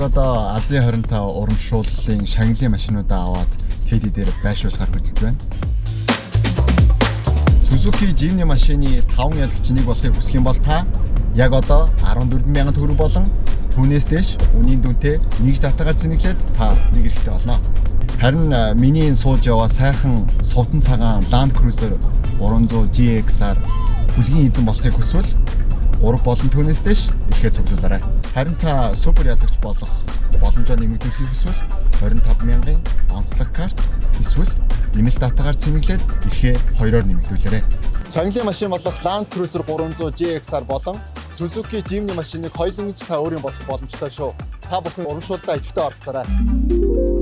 одоо Азийн 25 урамшууллын шагналын машинуудаа аваад TED дээр байршуулахаар хөдөлж байна. Suzuki Jimny машины 5 ялагч нэг болохыг хүсэх юм бол та яг одоо 14,000 төгрөг болон түүнээс дэш үнийн дүнтэй нэг татгаар цэнэглээд та нэг эрэхтэй болно. Харин миний сууж яваа сайхан сувдан цагаан Land Cruiser 300 GXR бүлгийн эзэн болохыг хүсвэл 3 болон түүнээс дэш ирэхэд цуглуулаарай. Харин та супер ялагч болох боломжоо нэмэгдүүлэхийг хүсвэл 25,000-ын онцлог карт эсвэл нэмэлт татгаар цэнэглээд ирэхээ 2-оор нэмэгдүүлээрэй. Шагналын машин болох Land Cruiser 300 GXR болон Suzuki Jimny машиныг хоёулангч та өөрийн болох боломжтой шүү. Та бүхэн урамшуулалтаа идэвхтэй оролцоорой.